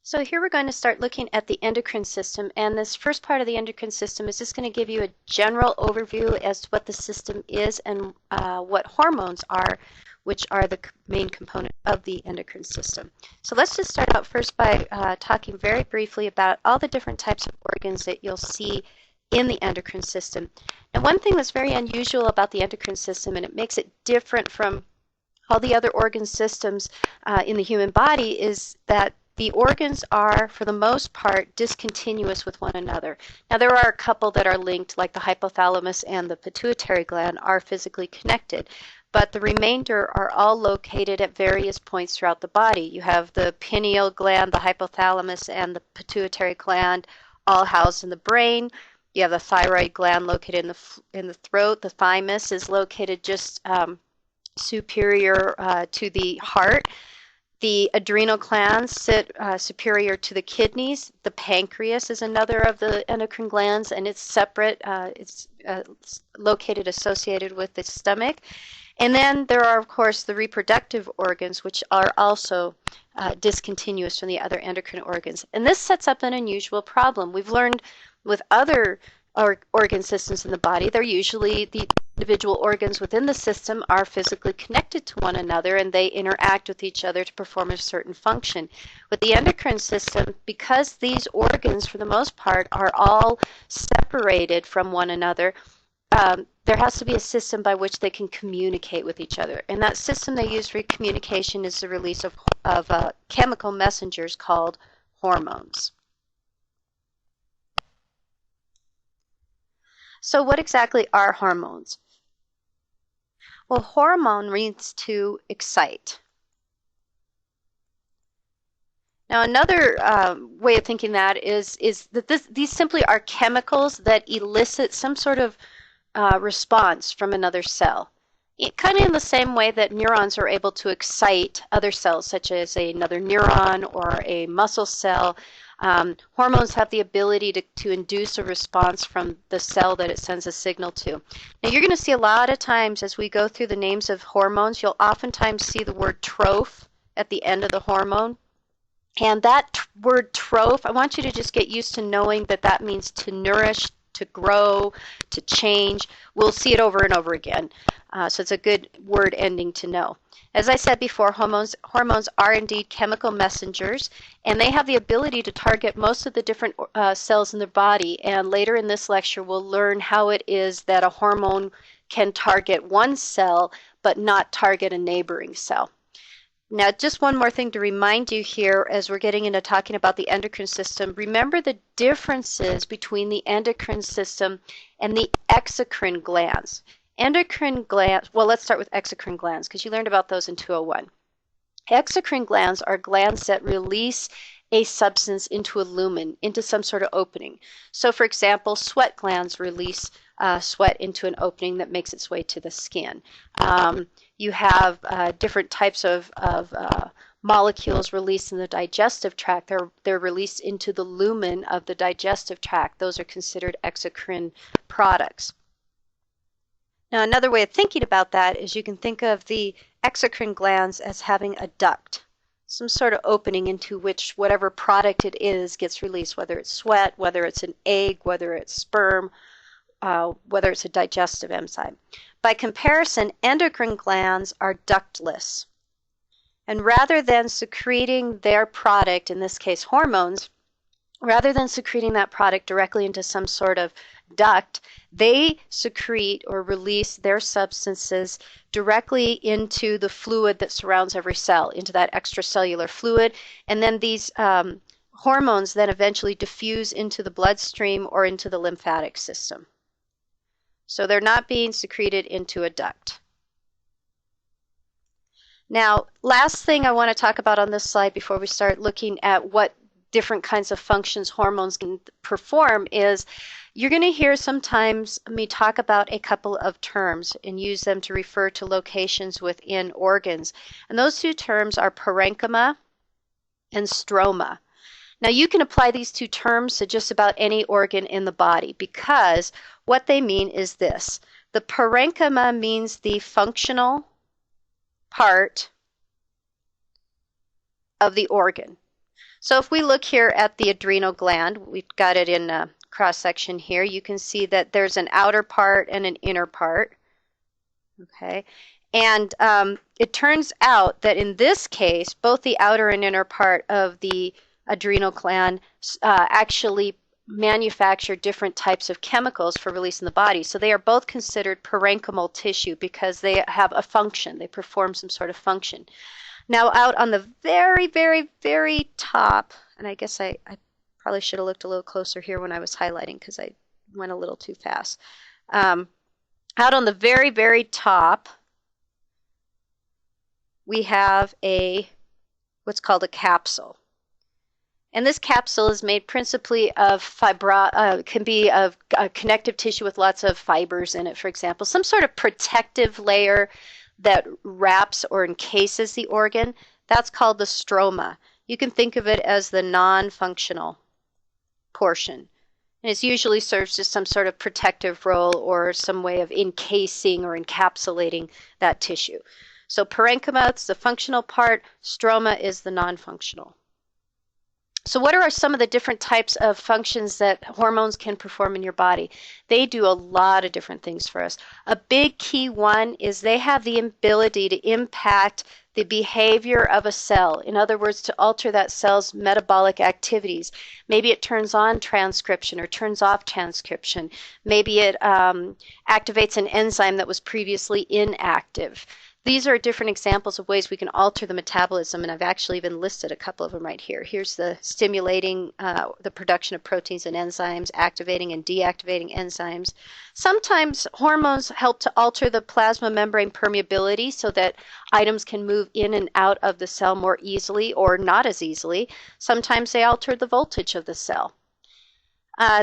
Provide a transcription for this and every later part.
So here we're going to start looking at the endocrine system, and this first part of the endocrine system is just going to give you a general overview as to what the system is and what hormones are, which are the main component of the endocrine system. So let's just start out first by talking very briefly about all the different types of organs that you'll see in the endocrine system. Now, one thing that's very unusual about the endocrine system, and it makes it different from all the other organ systems in the human body, is that the organs are, for the most part, discontinuous with one another. Now, there are a couple that are linked, like the hypothalamus and the pituitary gland are physically connected, but the remainder are all located at various points throughout the body. You have the pineal gland, the hypothalamus, and the pituitary gland all housed in the brain. You have the thyroid gland located in the throat. The thymus is located just superior to the heart. The adrenal glands sit superior to the kidneys. The pancreas is another of the endocrine glands, and it's separate. It's located associated with the stomach. And then there are, of course, the reproductive organs, which are also discontinuous from the other endocrine organs. And this sets up an unusual problem. We've learned with other organ systems in the body, they're usually the individual organs within the system are physically connected to one another and they interact with each other to perform a certain function. With the endocrine system, because these organs for the most part are all separated from one another, there has to be a system by which they can communicate with each other. And that system they use for communication is the release of chemical messengers called hormones. So what exactly are hormones? Well, hormone means to excite. Now, another way of thinking that is that these simply are chemicals that elicit some sort of response from another cell. Kind of in the same way that neurons are able to excite other cells, such as another neuron or a muscle cell. Hormones have the ability to induce a response from the cell that it sends a signal to. Now, you're going to see a lot of times as we go through the names of hormones, you'll oftentimes see the word troph at the end of the hormone. And that word troph, I want you to just get used to knowing that that means to nourish, to grow, to change. We'll see it over and over again. So it's a good word ending to know. As I said before, hormones are indeed chemical messengers, and they have the ability to target most of the different cells in the body. And later in this lecture, we'll learn how it is that a hormone can target one cell, but not target a neighboring cell. Now, just one more thing to remind you here as we're getting into talking about the endocrine system. Remember the differences between the endocrine system and the exocrine glands. Endocrine glands, well, let's start with exocrine glands because you learned about those in 201. Exocrine glands are glands that release a substance into a lumen, into some sort of opening. So, for example, sweat glands release sweat into an opening that makes its way to the skin. You have different types of molecules released in the digestive tract. They're released into the lumen of the digestive tract. Those are considered exocrine products. Now, another way of thinking about that is you can think of the exocrine glands as having a duct, some sort of opening into which whatever product it is gets released, whether it's sweat, whether it's an egg, whether it's sperm, whether it's a digestive enzyme. By comparison, endocrine glands are ductless. And rather than secreting their product, in this case hormones, rather than secreting that product directly into some sort of duct, they secrete or release their substances directly into the fluid that surrounds every cell, into that extracellular fluid. And then these hormones then eventually diffuse into the bloodstream or into the lymphatic system. So they're not being secreted into a duct. Now, last thing I want to talk about on this slide before we start looking at what different kinds of functions hormones can perform is you're going to hear sometimes me talk about a couple of terms and use them to refer to locations within organs. And those two terms are parenchyma and stroma. Now, you can apply these two terms to just about any organ in the body because what they mean is this. The parenchyma means the functional part of the organ. So if we look here at the adrenal gland, we've got it in a cross section here. You can see that there's an outer part and an inner part. Okay, and it turns out that in this case, both the outer and inner part of the adrenal gland actually manufacture different types of chemicals for release in the body. So they are both considered parenchymal tissue because they have a function. They perform some sort of function. Now out on the very, very, very top, and I guess I probably should have looked a little closer here when I was highlighting because I went a little too fast. Out on the very, very top, we have what's called a capsule. And this capsule is made principally of can be of connective tissue with lots of fibers in it, for example. Some sort of protective layer that wraps or encases the organ. That's called the stroma. You can think of it as the non-functional portion. And it usually serves as some sort of protective role or some way of encasing or encapsulating that tissue. So parenchyma is the functional part, stroma is the non-functional. So what are some of the different types of functions that hormones can perform in your body? They do a lot of different things for us. A big key one is they have the ability to impact the behavior of a cell. In other words, to alter that cell's metabolic activities. Maybe it turns on transcription or turns off transcription. Maybe it activates an enzyme that was previously inactive. These are different examples of ways we can alter the metabolism, and I've actually even listed a couple of them right here. Here's the stimulating the production of proteins and enzymes, activating and deactivating enzymes. Sometimes hormones help to alter the plasma membrane permeability so that items can move in and out of the cell more easily or not as easily. Sometimes they alter the voltage of the cell.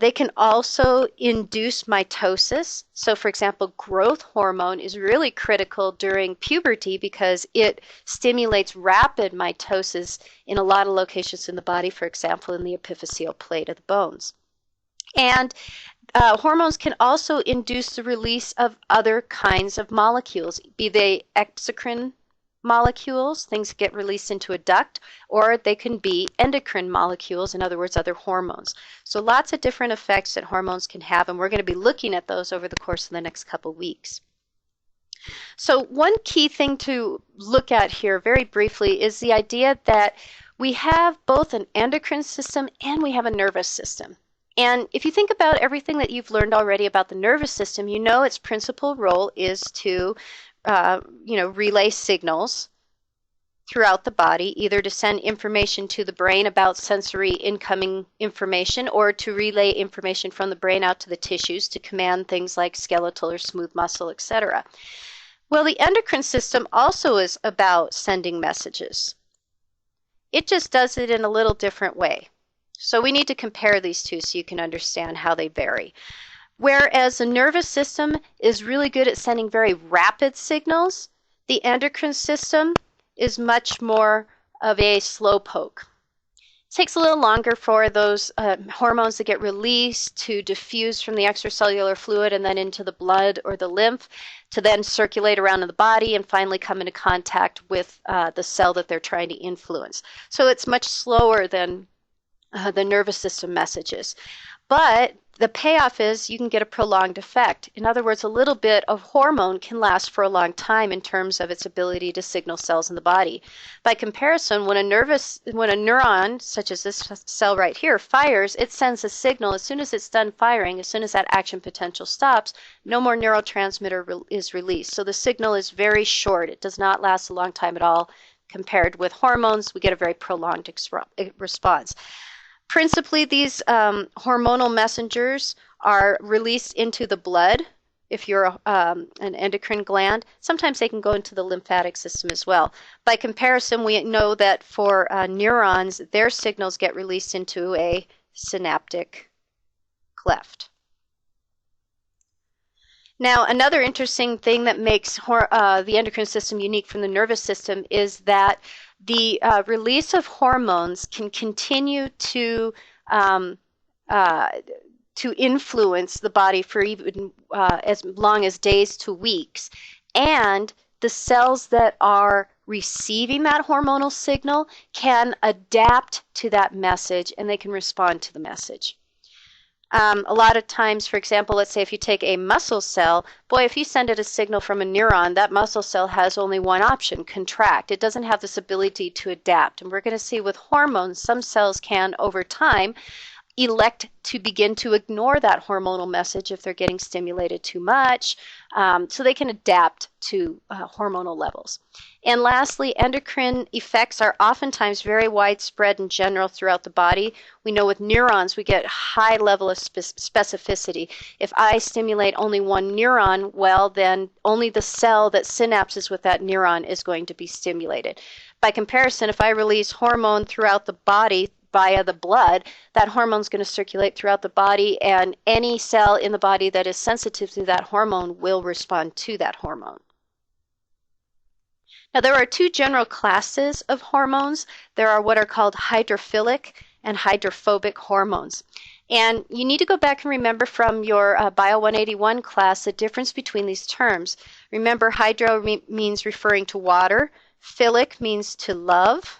They can also induce mitosis. So, for example, growth hormone is really critical during puberty because it stimulates rapid mitosis in a lot of locations in the body, for example, in the epiphyseal plate of the bones. And hormones can also induce the release of other kinds of molecules, be they exocrine molecules, things get released into a duct, or they can be endocrine molecules, in other words, other hormones. So lots of different effects that hormones can have, and we're going to be looking at those over the course of the next couple weeks. So one key thing to look at here very briefly is the idea that we have both an endocrine system and we have a nervous system. And if you think about everything that you've learned already about the nervous system, you know its principal role is to relay signals throughout the body, either to send information to the brain about sensory incoming information or to relay information from the brain out to the tissues to command things like skeletal or smooth muscle, etc. Well, the endocrine system also is about sending messages. It just does it in a little different way. So we need to compare these two so you can understand how they vary. Whereas the nervous system is really good at sending very rapid signals, the endocrine system is much more of a slowpoke. It takes a little longer for those hormones that get released to diffuse from the extracellular fluid and then into the blood or the lymph to then circulate around in the body and finally come into contact with the cell that they're trying to influence. So it's much slower than the nervous system messages. But the payoff is you can get a prolonged effect. In other words, a little bit of hormone can last for a long time in terms of its ability to signal cells in the body. By comparison, when a neuron, such as this cell right here, fires, it sends a signal. As soon as it's done firing, as soon as that action potential stops, no more neurotransmitter is released. So the signal is very short. It does not last a long time at all. Compared with hormones, we get a very prolonged response. Principally, these hormonal messengers are released into the blood if you're an endocrine gland. Sometimes they can go into the lymphatic system as well. By comparison, we know that for neurons, their signals get released into a synaptic cleft. Now, another interesting thing that makes the endocrine system unique from the nervous system is that the release of hormones can continue to influence the body for even as long as days to weeks. And the cells that are receiving that hormonal signal can adapt to that message and they can respond to the message. A lot of times, for example, let's say if you take a muscle cell, boy, if you send it a signal from a neuron, that muscle cell has only one option, contract. It doesn't have this ability to adapt. And we're going to see with hormones, some cells can, over time, elect to begin to ignore that hormonal message if they're getting stimulated too much, so they can adapt to hormonal levels. And lastly, endocrine effects are oftentimes very widespread in general throughout the body. We know with neurons we get high level of specificity. If I stimulate only one neuron, well, then only the cell that synapses with that neuron is going to be stimulated. By comparison, if I release hormone throughout the body via the blood, that hormone is going to circulate throughout the body, and any cell in the body that is sensitive to that hormone will respond to that hormone. Now, there are two general classes of hormones. There are what are called hydrophilic and hydrophobic hormones. And you need to go back and remember from your Bio 181 class the difference between these terms. Remember, hydro means referring to water. Philic means to love.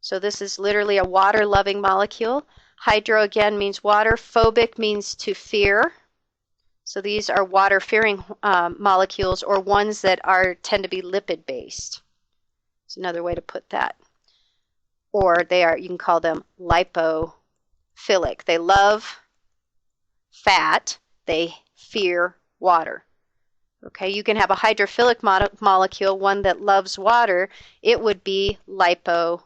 So this is literally a water-loving molecule. Hydro, again, means water. Phobic means to fear. So these are water-fearing molecules, or ones that tend to be lipid-based. It's another way to put that. Or you can call them lipophilic. They love fat. They fear water. Okay, you can have a hydrophilic molecule, one that loves water. It would be lipophobic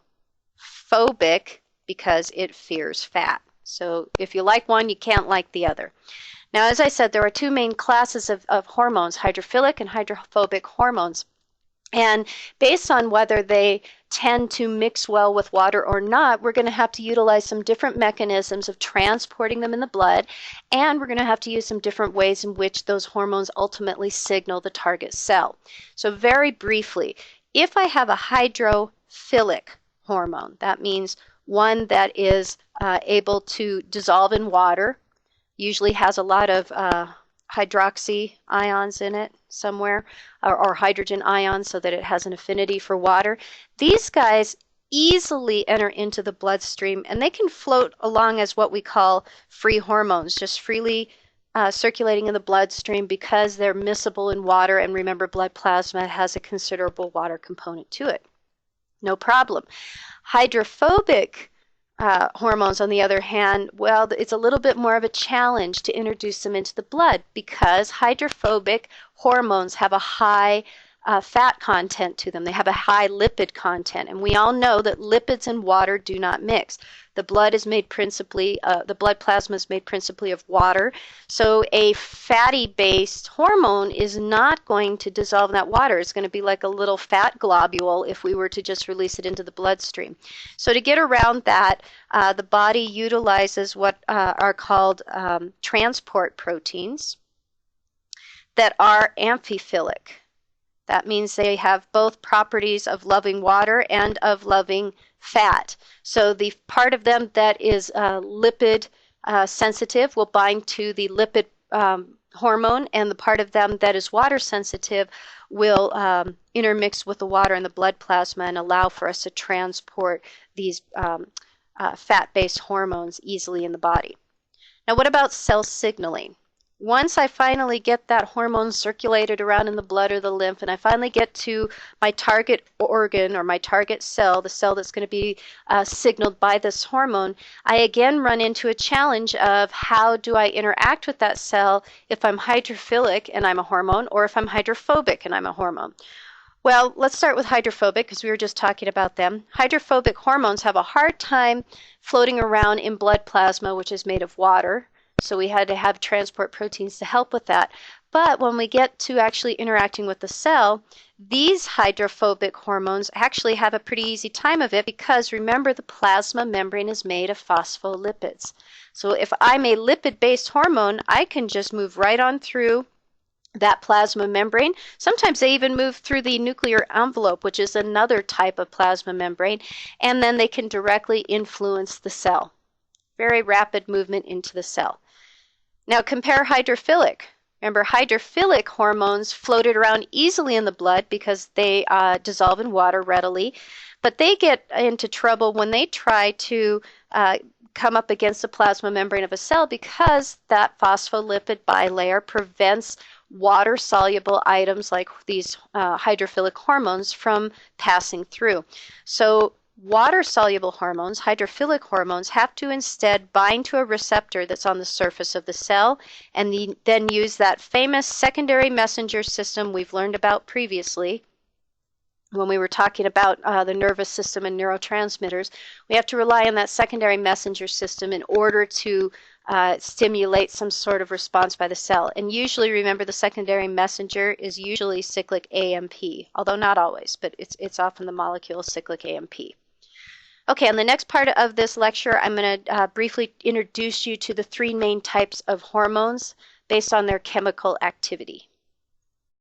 because it fears fat. So if you like one, you can't like the other. Now, as I said, there are two main classes of hormones, hydrophilic and hydrophobic hormones. And based on whether they tend to mix well with water or not, we're going to have to utilize some different mechanisms of transporting them in the blood, and we're going to have to use some different ways in which those hormones ultimately signal the target cell. So very briefly, if I have a hydrophilic hormone, that means one that is able to dissolve in water, usually has a lot of hydroxy ions in it somewhere, or hydrogen ions, so that it has an affinity for water. These guys easily enter into the bloodstream, and they can float along as what we call free hormones, just freely circulating in the bloodstream because they're miscible in water. And remember, blood plasma has a considerable water component to it. No problem. Hydrophobic hormones, on the other hand, well, it's a little bit more of a challenge to introduce them into the blood because hydrophobic hormones have a high fat content to them. They have a high lipid content, and we all know that lipids and water do not mix. The blood is made principally, the blood plasma is made principally of water, so a fatty-based hormone is not going to dissolve in that water. It's going to be like a little fat globule if we were to just release it into the bloodstream. So to get around that, the body utilizes what are called transport proteins that are amphiphilic. That means they have both properties of loving water and of loving fat. So the part of them that is lipid sensitive will bind to the lipid hormone, and the part of them that is water sensitive will intermix with the water in the blood plasma and allow for us to transport these fat-based hormones easily in the body. Now, what about cell signaling? Once I finally get that hormone circulated around in the blood or the lymph, and I finally get to my target organ or my target cell, the cell that's going to be signaled by this hormone, I again run into a challenge of how do I interact with that cell if I'm hydrophilic and I'm a hormone, or if I'm hydrophobic and I'm a hormone. Well, let's start with hydrophobic because we were just talking about them. Hydrophobic hormones have a hard time floating around in blood plasma, which is made of water. So we had to have transport proteins to help with that. But when we get to actually interacting with the cell, these hydrophobic hormones actually have a pretty easy time of it because remember, the plasma membrane is made of phospholipids. So if I'm a lipid-based hormone, I can just move right on through that plasma membrane. Sometimes they even move through the nuclear envelope, which is another type of plasma membrane, and then they can directly influence the cell. Very rapid movement into the cell. Now compare hydrophilic. Remember, hydrophilic hormones floated around easily in the blood because they dissolve in water readily, but they get into trouble when they try to come up against the plasma membrane of a cell because that phospholipid bilayer prevents water-soluble items like these hydrophilic hormones from passing through. So water-soluble hormones, hydrophilic hormones, have to instead bind to a receptor that's on the surface of the cell and then use that famous secondary messenger system we've learned about previously when we were talking about the nervous system and neurotransmitters. We have to rely on that secondary messenger system in order to stimulate some sort of response by the cell. And usually, remember, the secondary messenger is usually cyclic AMP, although not always, but it's often the molecule cyclic AMP. Okay, on the next part of this lecture, I'm going to briefly introduce you to the three main types of hormones based on their chemical activity.